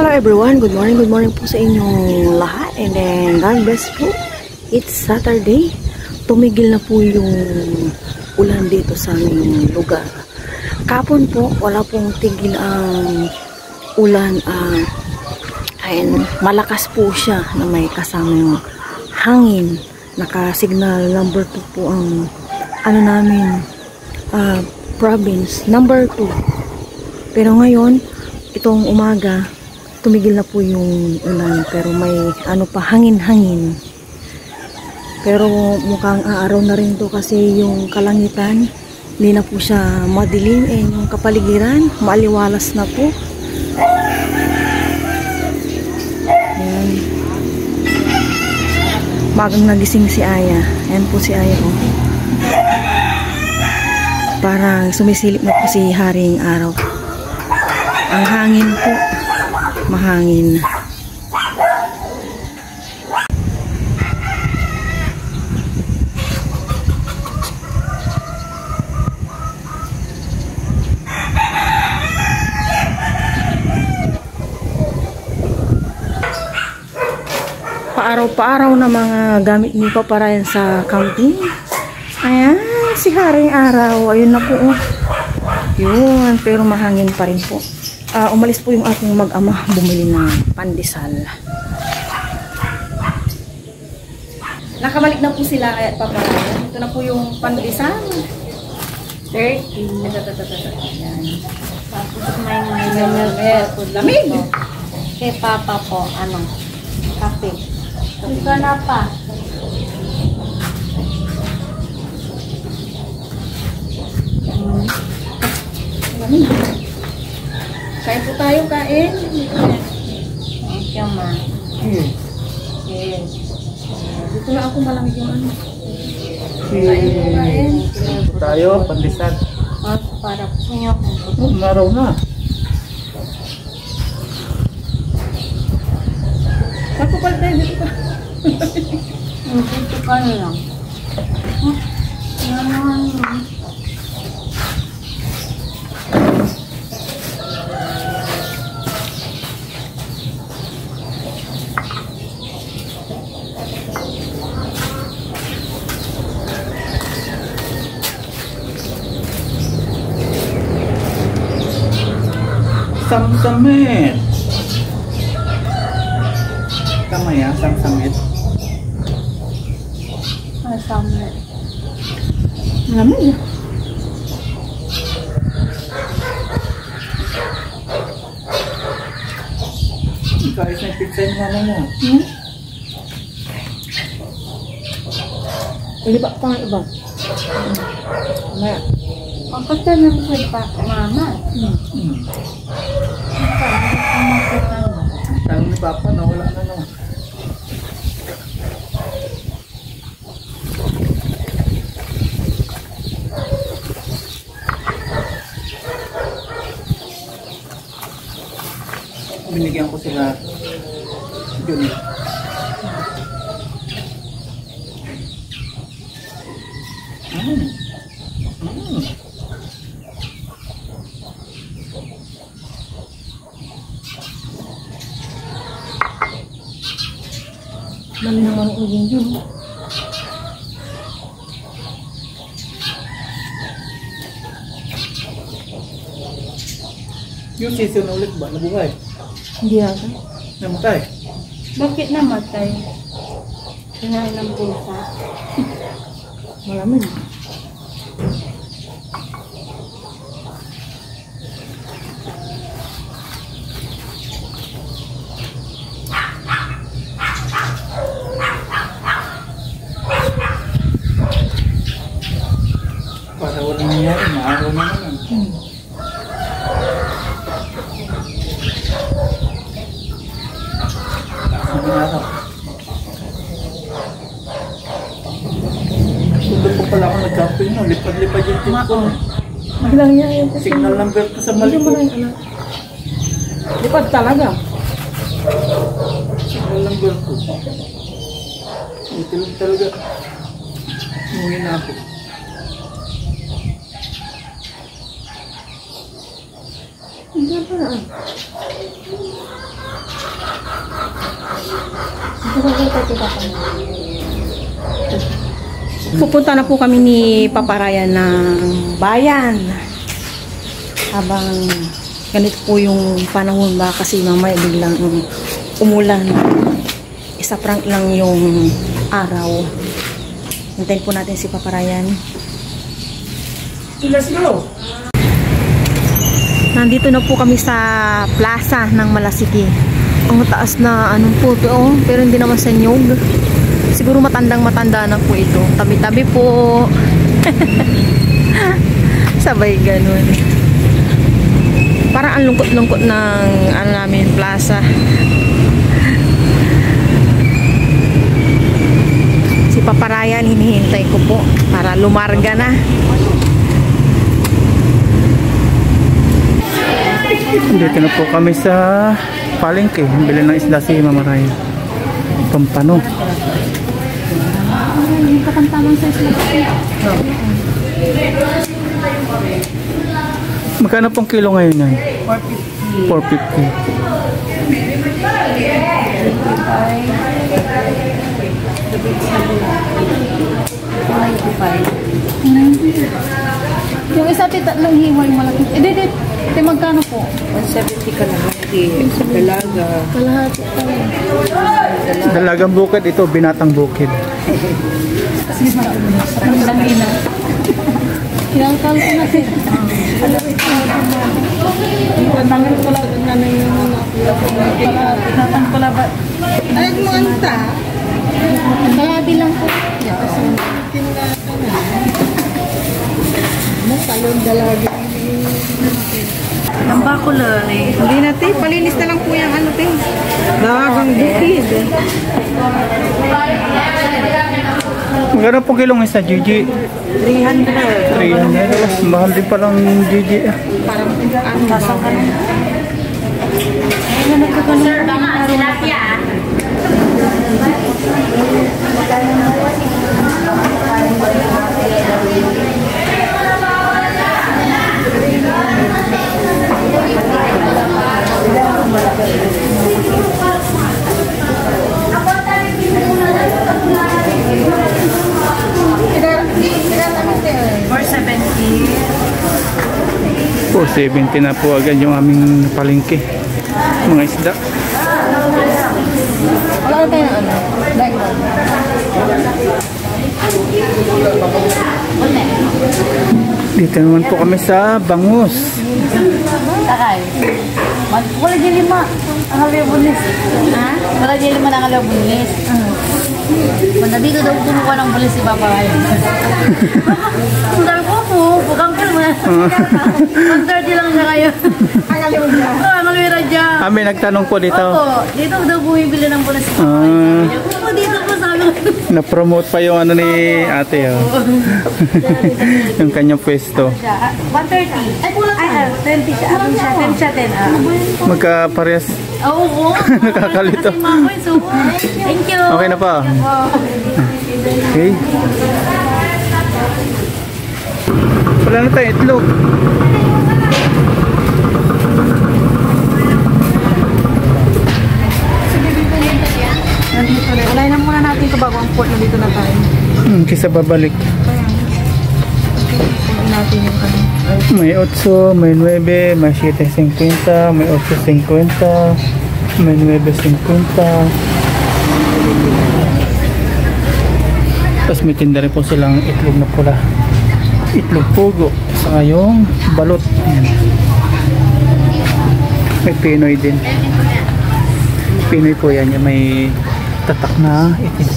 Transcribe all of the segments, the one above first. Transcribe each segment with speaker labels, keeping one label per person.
Speaker 1: Hello everyone, good morning po sa inyong lahat, and then God bless po. It's Saturday. Tumigil na po yung ulan dito sa aming lugar. Kapon po, wala pong tigil ang ulan. And malakas po siya na may kasamang hangin. Naka-signal number 2 po ang namin, province number 2. Pero ngayon, itong umaga, tumigil na po yung ulan, pero may hangin-hangin. Pero mukhang araw na rin to kasi yung kalangitan, hindi na po siya madilim, yung kapaligiran, maaliwalas na po. Ayan. Bagang nagising si Aya. Ayan po si Aya, oh. Parang sumisilip na po si Haring Araw. Ang hangin po, mahangin. Paaraw-paaraw na mga gamit ni Papa Ryan sa camping. Ayan, si Haring Araw. Ayun na po, oh. Yun, pero mahangin pa rin po. Umalis po yung aking mag-ama, bumili ng pandesal. Nakabalik na po sila at Papa Ryan. Ito na po yung pandesal. 30. Ayan.
Speaker 2: Tapos may
Speaker 1: lamig.
Speaker 2: Kay Papa po, kape. Ika na pa.
Speaker 1: Lamig. Kain po tayo, kain.
Speaker 2: Thank you, ma. Yes.
Speaker 1: Dito na ako malamig yung ano.
Speaker 3: Kain po tayo, pandesal.
Speaker 2: Para po niyo.
Speaker 3: Umaraw na.
Speaker 1: Ako pala tayo dito ka.
Speaker 2: Dito ka na lang.
Speaker 3: Samsamit. Tama yan, samsamit.
Speaker 2: Masama.
Speaker 1: Lamig.
Speaker 3: Kahit na pizza yung mama mo.
Speaker 1: Iba pa nga iba. Maya.
Speaker 2: Ang pagtanong ko pa, mama.
Speaker 3: Tanong ni Papa, nawala na naman. Binigyan ko sila yun.
Speaker 1: Dami naman ang ugin dyan.
Speaker 3: Yung season ulit ba? Nabuhay?
Speaker 1: Hindi yata.
Speaker 3: Namatay?
Speaker 2: Bakit namatay? Kinain ng pusa.
Speaker 1: Malamig.
Speaker 3: Para walang nangyari, maaraw na naman. Araw. Doon po pala ako nag-camping, no? Lipad-lipad yung tip ko.
Speaker 1: Bilang niya yung
Speaker 3: Signal number ko sa mali
Speaker 1: Hindi
Speaker 3: ko.
Speaker 1: mo na yung anak. Lipad talaga.
Speaker 3: Signal number ko. Ito lang talaga. Umuwi na ako.
Speaker 1: Hindi pa na. Pupunta na po kami ni Paparayan ng bayan. Habang ganito po yung panahon ba kasi mamaya biglang umulan. Isa prank lang yung araw. Hintayin po natin si Paparayan.
Speaker 3: Let's go!
Speaker 1: Nandito na po kami sa plaza ng Malasiki. Ang taas na anong po ito, oh, pero hindi naman sa nyog. Siguro matandang-matanda na po ito. Tabi-tabi po. Sabay ganun. Parang ang lungkot-lungkot ng ano namin, plaza. Si Paparayan, hinihintay ko po para lumarga na.
Speaker 3: Dito na po kami sa palengke. Bili ng isda si Mama Raya. Pampano.
Speaker 1: Katamtamang sa isla.
Speaker 3: Magkano pong kilo ngayon yan? 450.
Speaker 1: 450. Yung isa tatlong hiwa yung malaki. Hindi. Magkano po?
Speaker 2: 170 ka naman. Dalaga.
Speaker 1: Kalahati pa.
Speaker 3: Dalagang bukid ito, binatang bukid.
Speaker 1: Ang dami na. Kinakal ko na siya. Tangan ko lang na yung pinatang ko lang ba?
Speaker 2: Ay, mo anta.
Speaker 1: Kalahati lang po.
Speaker 2: Talong dalaga.
Speaker 1: Ang bakular eh. Hindi na te. Palinis na lang po yung ano te. Dalagang bukid.
Speaker 3: Magkano pong kilong isa, Gigi?
Speaker 1: 300.
Speaker 3: 300. Mahal din palang Gigi.
Speaker 1: Parang ano basang ka na. Ayun na nagkakaroon. Sir, baka tilapia.
Speaker 3: Po, 70 na po agad yung aming palengke. Mga isda.
Speaker 1: Wala tayo ng ano?
Speaker 3: Dito naman po kami sa Bangus.
Speaker 2: Takay. Wala dyan lima. Ang halabunis. Ha? Wala dyan lima ng halabunis. Wala dito daw kumuha ng bulis si Papa. Ang dami ko po. Bukang ka naman. 130 lang siya kayo. Ang halibira. Oo, ang halibira dyan.
Speaker 3: May nagtanong po dito.
Speaker 2: Opo. Dito daw bumibili ng bulis si Papa. Opo, dito po sabi ko.
Speaker 3: Na-promote pa yung ano ni ate. Oh. Yung kanyang pwesto.
Speaker 2: 130. Ay, kulang ka. 20 siya. 10 siya, 10.
Speaker 3: Magkaparehas.
Speaker 2: Oo.
Speaker 3: Nakakalito.
Speaker 2: Kasi makoy, so thank you.
Speaker 3: Okay na pa. Okay. Wala na tayo itlog.
Speaker 1: Nandito na. Ulay na muna natin ito bago ang port. Nandito na tayo.
Speaker 3: Kisa babalik.
Speaker 1: Kunin natin yung ano.
Speaker 3: May 8, may 9, may 7.50, may 8.50, may 9.50. Tapos may tinda rin po silang itlog na pula. Itlog pugo. Saka yung balot. Ayan. May Pinoy din. Pinoy po yan. Yung may tatak na itim.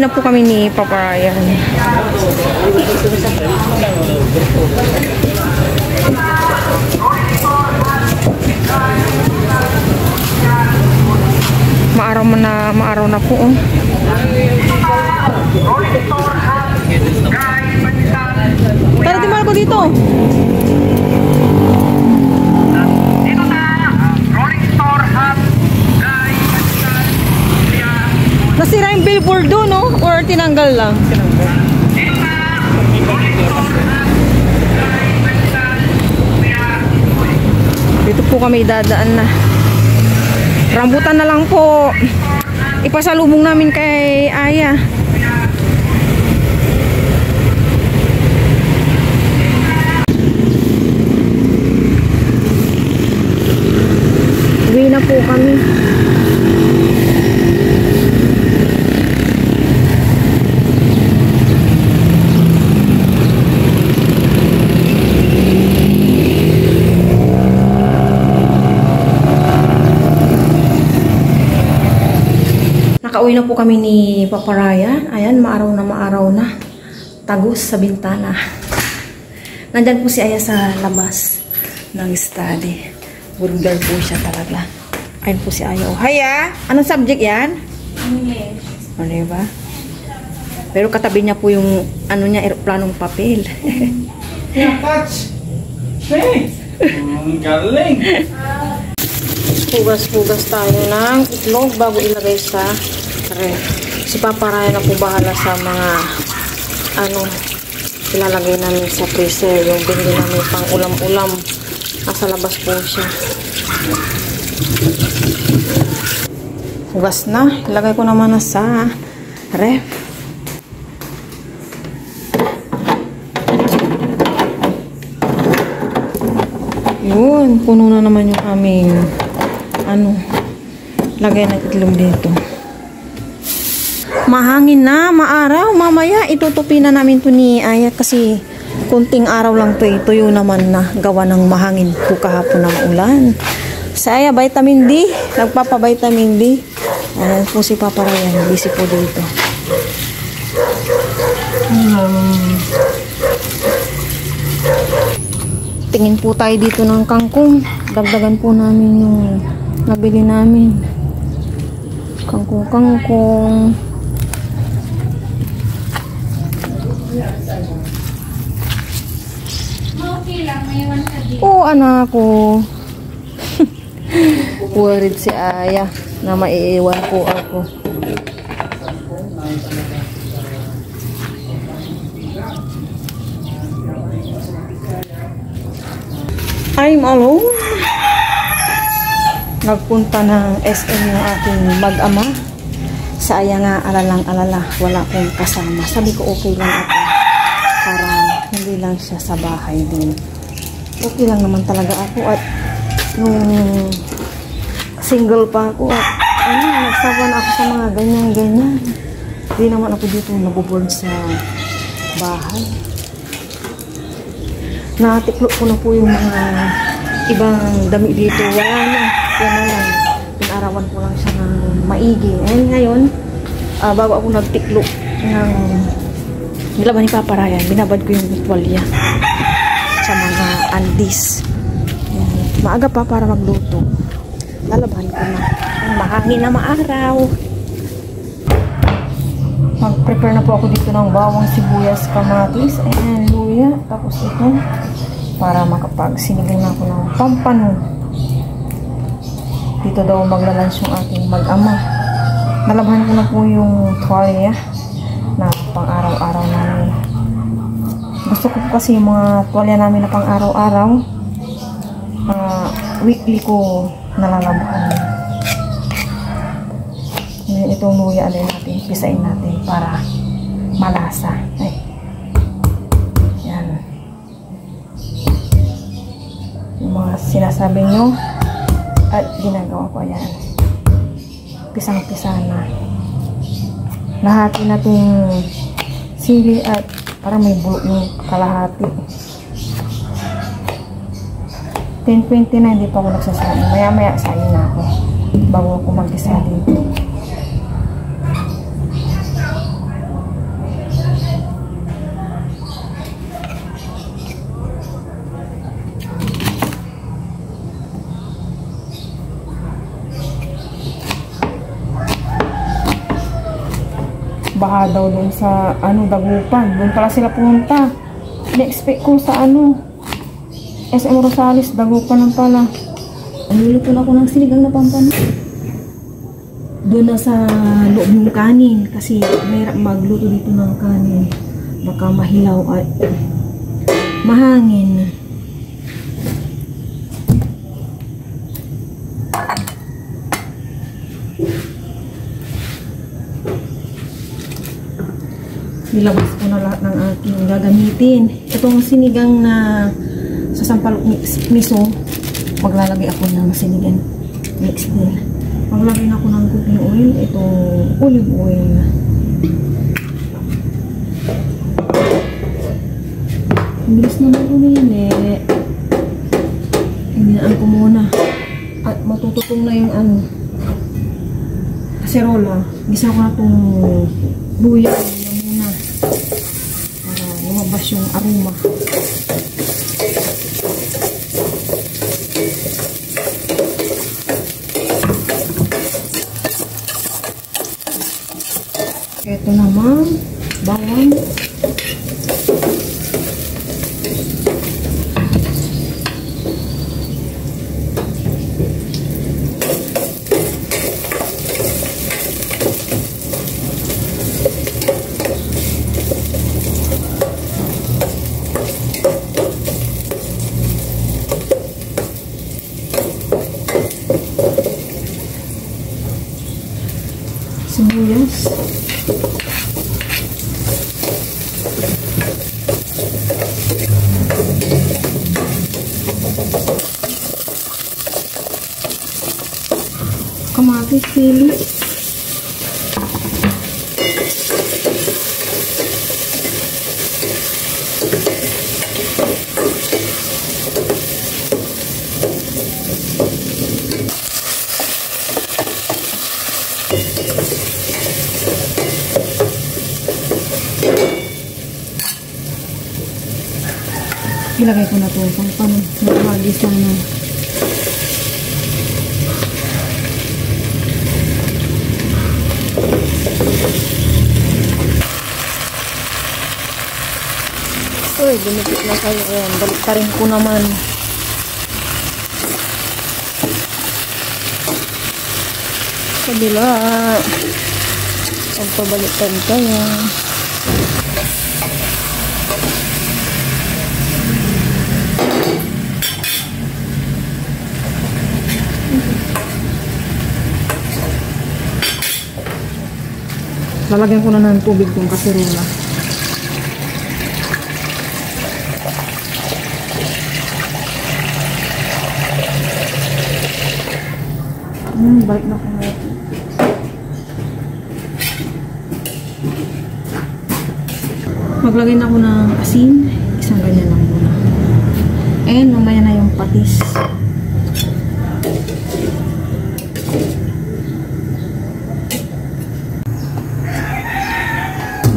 Speaker 1: na po kami ni Papa Ryan. Maaraw na po. Oh. Tara, timal ko dito. Nasira yung billboard doon, no? Or tinanggal lang? Tinanggal. Dito po kami dadaan na. Rambutan na lang po. Ipasalubong namin kay Aya. Uwi na po kami. Nakauwi na po kami ni Papa Ryan. Ayan, maaraw na. Tagus sa bintana. Nandyan po si Aya sa labas ng study. Good girl po siya talaga. Ayan po si Aya. Oh, Aya! Anong subject yan?
Speaker 2: English.
Speaker 1: O, diba? Pero katabi niya po yung ano niya, aeroplanong papel.
Speaker 3: Touch! Hey! Ang galing!
Speaker 1: Hugas-hugas tayo ng itlog bago ilagay sa ref. Si Papa Ryan na po bahala sa mga ilalagay namin sa freezer. Yung binili namin pang ulam-ulam. Nasa labas po siya. Hugas na. Ilagay ko naman na sa ref. Yun. Puno na naman yung aming lagay ng itlog dito. Mahangin na, maaraw. Mamaya itutupi na namin to ni Aya kasi kunting araw lang to. Tuyo naman na gawa ng mahangin po kahapon ng ulan. Sa Aya, vitamin D. Nagpapa-vitamin D. Ayan po si Papa Ryan. Busy po dito. Tingin po tayo dito ng kangkong. Dagdagan po namin yung nabili namin. Kangkong.
Speaker 2: Okay lang, may iwan ka din.
Speaker 1: Oo, anak ko. Worried si Aya na maiiwan po ako. I'm alone. Nagpunta ng SM yung aking mag-ama. Sa Aya nga, alalang-alala. Wala akong kasama. Sabi ko okay lang ako. Para hindi lang siya sa bahay din. Okay lang naman talaga ako. At nung single pa ako. At nagsawa na ako sa mga ganyan-ganyan. Hindi naman ako dito nabuboard sa bahay. Natiklop ko na po yung mga ibang dami dito. Wala na. Yan na lang. Pinarawan ko lang siya ng maigi. Ngayon, bago ako nagtiklop ng nilaban ni Papa Ryan, binabad ko yung tuwalya sa mga andis. Yan. Maaga pa para magluto. Lalaban ko na. Mahangin na maaraw. Mag-prepare na po ako dito ng bawang, sibuyas, kamatis, and luya. Tapos ito, para makapag-sinigang na ako ng pampano. Dito daw maglalans yung aking mag-ama. Nalabhan ko na po yung tuwalya na pang araw-araw namin. Gusto ko po kasi yung mga tuwalya namin na pang araw-araw. Weekly ko nalalabhan. Ngayon itong luya natin, pisain natin para malasa. Ay. Yan. Yung mga sinasabi nyo at ginagawa ko yan. Pisang-pisa na. Lahati natin sili at para may bulok yung kalahati. 10:20 na, hindi pa ako nagsasabi. Maya-maya sayin na ako bago ako mag-isa dito. baha daw doon sa Dagupan. Doon pala sila pumunta. Na-expect ko sa SM Rosales, Dagupan lang pala. Niluluto na ako ng sinigang na pampan. Doon na sa loob yung kanin kasi mahirap magluto dito ng kanin. Baka mahilaw at mahangin. Nilabas ko na lahat ng aking gagamitin. Itong sinigang na sa sampalok miso, maglalagay ako ng sinigang mix din. Maglagay na ako ng cooking oil, itong olive oil. Bilis naman umili. Hinaan ko muna. At matututong na yung kaserola. Gisa ko na itong luya muna. Para lumabas yung aroma. Ito naman, bawang. Sibuyas. Kamatis, sili. Ilagay ko na ito pang nagpagis na uy, dumikit na kayo. Ayan, balik pa rin ko naman. Kabila. Pagpabalikan kayo. Lalagyan ko na ng tubig yung kaserola. Balik na ko na. Maglagay na ako ng asin. Isang ganyan lang muna. And mamaya na yung patis.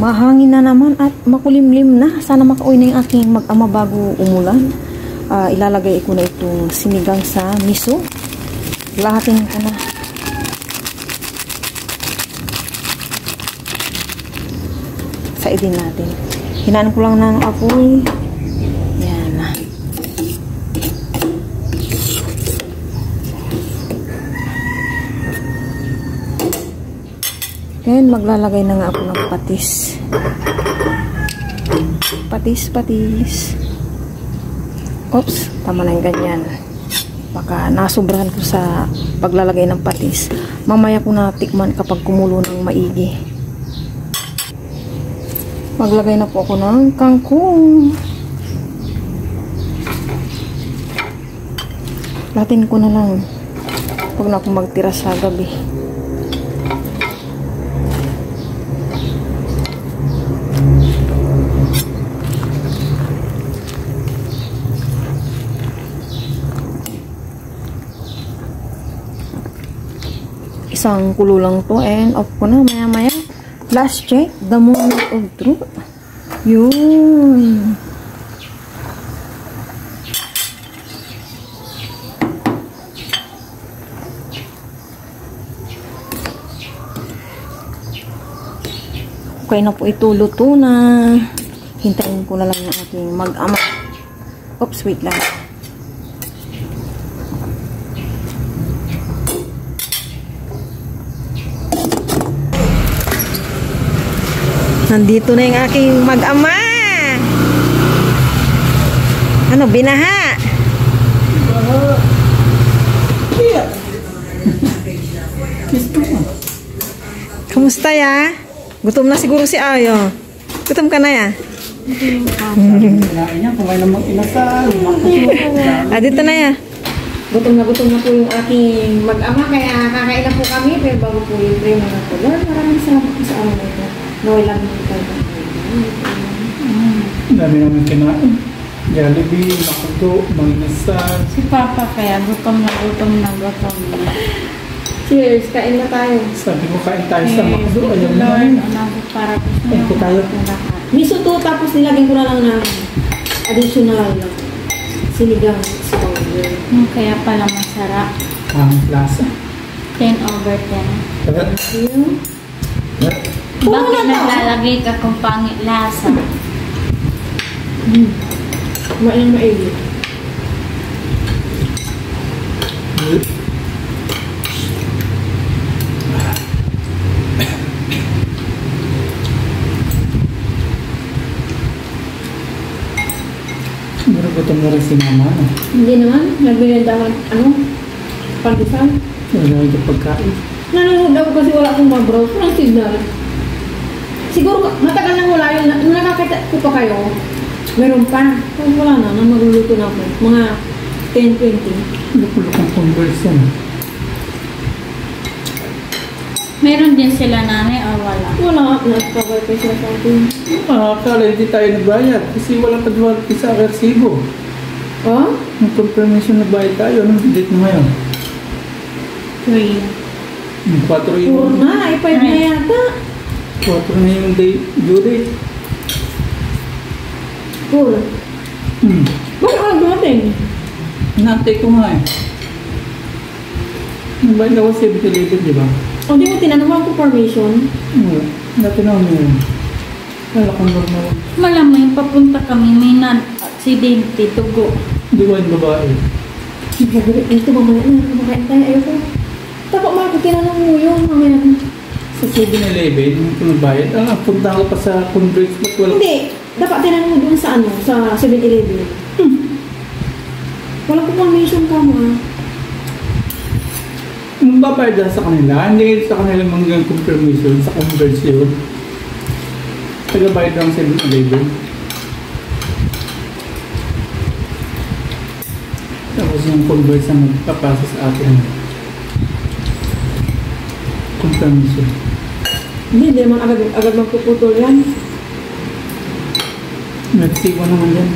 Speaker 1: Mahangin na naman at makulimlim na. Sana makauwi na yung aking mag-ama bago umulan. Ilalagay ko na itong sinigang sa miso. Lahatin ko na. Saidin natin. Hinaan ko lang ng apoy. Yan. And maglalagay na nga ako ng patis. Patis. Oops, tama na yung ganyan. Baka nasubrahan ko sa paglalagay ng patis. Mamaya ko na tikman kapag kumulo ng maigi. Maglagay na po ako ng kangkong. Latin ko na lang. Huwag na akong magtira sa gabi. Isang kulo lang to and off ko na maya-maya. Last check, the moment of truth. Yun. Okay na po ito, luto na. Hintayin ko na lang yung aking mag-ama. Oops, wait lang. Nandito na yung aking mag-ama. Ano, binaha? Kamusta ya? Gutom na siguro si Ayo. Gutom ka na ya?
Speaker 3: Kumain namang inasal.
Speaker 1: Dito na ya. Gutom na po yung aking mag-ama. Kaya kakain na po kami. Pero bago po yung premo na po. Lord, maraming salamat po sa amin na ito. Naway lang po tayo.
Speaker 3: Dami namin kinain. Jollibee, makudo, manginasal.
Speaker 2: Si Papa kaya gutom na.
Speaker 1: Cheers! Kain na tayo.
Speaker 3: Sabi ko kain tayo sa makudo. Ayaw na
Speaker 2: Lord,
Speaker 3: namin.
Speaker 2: para po sa
Speaker 3: Kain ko tayo.
Speaker 1: Miso to, tapos nilagyan ko na lang ng additional sinigang powder.
Speaker 2: Kaya pala masarap.
Speaker 3: Ang lasa.
Speaker 2: 10/10.
Speaker 1: Ayun.
Speaker 2: Bakit naglalagay ka kung pangit lasa?
Speaker 1: Maingit.
Speaker 3: Siguro gutom na rin si mama.
Speaker 1: Hindi naman. Nagbinenda ako pandesal.
Speaker 3: Wala yung pagkain.
Speaker 1: Nanonood ako kasi wala akong ma-browse. Walang signal. Siguro matagal nang wala yun. Nung nakakita ko pa kayo, meron pa. Kung wala na, nang magluluto na ako. Mga 10-20.
Speaker 3: Lupulukang conversion.
Speaker 2: Meron din sila nanay o wala?
Speaker 1: Wala. Nag-cover pa siya sa akin.
Speaker 3: Akala hindi tayo nagbayad kasi wala pa duwal sa resibo.
Speaker 1: Oh?
Speaker 3: Yung confirmation nagbayad tayo. Anong date mo ngayon?
Speaker 2: 3.
Speaker 3: Yung 4
Speaker 1: Puro
Speaker 3: yung...
Speaker 1: na. I-5 na yata.
Speaker 3: 4 na yung due date.
Speaker 1: Puro. Bakit ako dumating?
Speaker 3: Inaantay ko nga eh. Nagbayad ako 7-11, di ba?
Speaker 1: O di mo tinanong ang confirmation?
Speaker 3: Oo. Dati na mo yun. Wala kang normal.
Speaker 2: Malamay, papunta kami, may aksidente, tugo.
Speaker 3: Hindi ko yung babae.
Speaker 1: Ito mamaya na. Kumakain tayo. Ayoko. Tapos Marco, tinanong mo yun mamaya na.
Speaker 3: Sa 7-11, yung pinagbayad, punta ko pa sa Converge, but wala.
Speaker 1: Hindi. Dapat tinanong mo dun sa sa 7-Eleven. Walang confirmation ka mo
Speaker 3: Yung babayad lang sa kanila, hindi sa kanila mga confirmation, sa Converge yun. Tagabayad lang 7-11. Tapos yung Converge na magpapasa sa atin. Confirmation.
Speaker 1: Hindi naman agad magpuputol yan.
Speaker 3: Mexico naman yan.